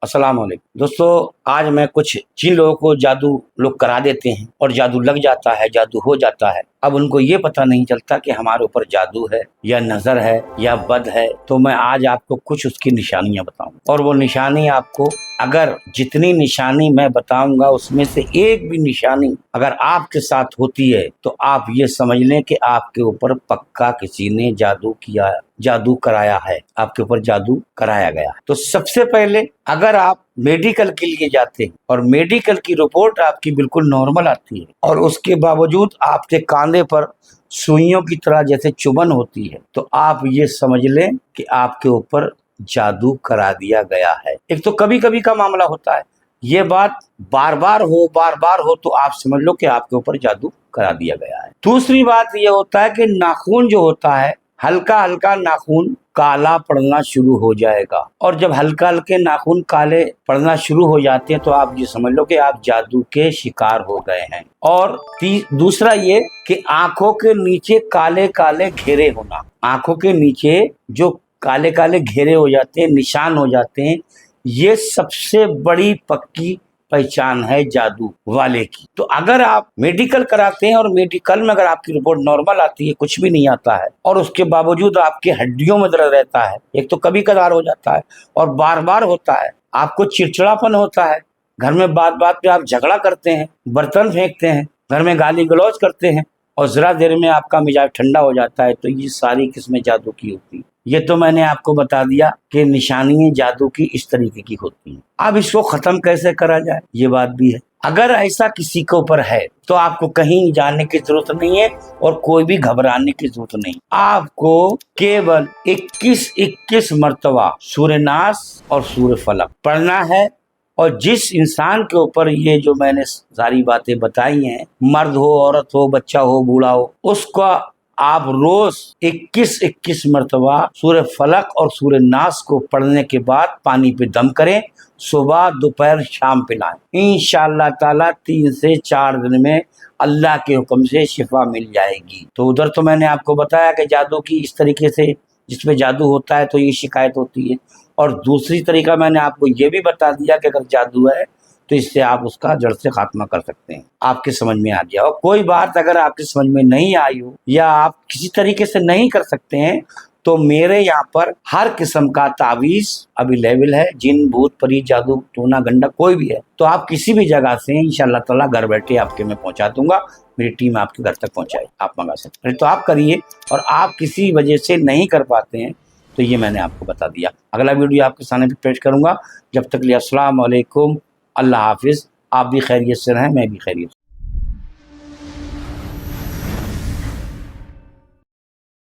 अस्सलाम वालेकुम दोस्तों, आज मैं कुछ जिन लोगों को जादू लोग करा देते हैं और जादू लग जाता है, जादू हो जाता है, अब उनको ये पता नहीं चलता कि हमारे ऊपर जादू है या नजर है या बद है। तो मैं आज आपको कुछ उसकी निशानियां बताऊंगा और वो निशानी आपको, अगर जितनी निशानी मैं बताऊंगा उसमें से एक भी निशानी अगर आपके साथ होती है तो आप ये समझ लें कि आपके ऊपर पक्का किसी ने जादू किया, जादू कराया है, आपके ऊपर जादू कराया गया है। तो सबसे पहले अगर आप मेडिकल के लिए जाते हैं और मेडिकल की रिपोर्ट आपकी बिल्कुल नॉर्मल आती है और उसके बावजूद आपके कांधे पर सुइयों की तरह जैसे चुभन होती है, तो आप ये समझ लें कि आपके ऊपर जादू करा दिया गया है। एक तो कभी कभी का मामला होता है, ये बात बार बार हो तो आप समझ लो कि आपके ऊपर जादू करा दिया गया है। दूसरी बात ये होता है कि नाखून जो होता है, हल्का हल्का नाखून काला पड़ना शुरू हो जाएगा और जब हल्का हल्के नाखून काले पड़ना शुरू हो जाते हैं तो आप ये समझ लो कि आप जादू के शिकार हो गए हैं। और दूसरा ये कि आंखों के नीचे काले काले घेरे होना, आंखों के नीचे जो काले काले घेरे हो जाते हैं, निशान हो जाते हैं, ये सबसे बड़ी पक्की पहचान है जादू वाले की। तो अगर आप मेडिकल कराते हैं और मेडिकल में अगर आपकी रिपोर्ट नॉर्मल आती है, कुछ भी नहीं आता है, और उसके बावजूद आपके हड्डियों में दर्द रहता है, एक तो कभी कभार हो जाता है और बार बार होता है, आपको चिड़चिड़ापन होता है, घर में बात बात पे आप झगड़ा करते हैं, बर्तन फेंकते हैं, घर में गाली गलौज करते हैं और जरा देर में आपका मिजाज ठंडा हो जाता है, तो ये सारी किस्में जादू की होती है। ये तो मैंने आपको बता दिया कि निशानियां जादू की इस तरीके की होती हैं। अब इसको खत्म कैसे करा जाए, ये बात भी है। अगर ऐसा किसी के ऊपर है तो आपको कहीं जाने की जरूरत नहीं है और कोई भी घबराने की जरूरत नहीं। आपको केवल 21 मर्तबा सूर्य नास और सूर्य फलक पढ़ना है। और जिस इंसान के ऊपर ये जो मैंने सारी बातें बताई हैं, मर्द हो, औरत हो, बच्चा हो, बूढ़ा हो, उसका आप रोज 21 मर्तबा सूर्य फलक और सूर्य नास को पढ़ने के बाद पानी पे दम करें, सुबह दोपहर शाम पिलाएं। इंशाअल्लाह ताला 3 से 4 दिन में अल्लाह के हुक्म से शिफा मिल जाएगी। तो उधर तो मैंने आपको बताया कि जादू की इस तरीके से जिसमें जादू होता है तो ये शिकायत होती है, और दूसरी तरीका मैंने आपको ये भी बता दिया कि अगर जादू है तो इससे आप उसका जड़ से खात्मा कर सकते हैं। आपके समझ में आ गया हो। कोई बात अगर आपकी समझ में नहीं आई हो या आप किसी तरीके से नहीं कर सकते हैं तो मेरे यहाँ पर हर किस्म का तावीज अवेलेबल है। जिन भूत परी जादू टोना गंडा कोई भी है तो आप किसी भी जगह से इंशाअल्लाह ताला घर बैठे आपके मैं पहुंचा दूंगा, मेरी टीम आपके घर तक पहुंचाए, आप मंगा सकते हैं। तो आप करिए, और आप किसी वजह से नहीं कर पाते हैं तो ये मैंने आपको बता दिया। अगला वीडियो आपके सामने भी पेश करूंगा। जब तक लिए अस्सलाम वालेकुम, अल्लाह हाफिज़। आप भी खैरियत से रहें, मैं भी खैरियत से।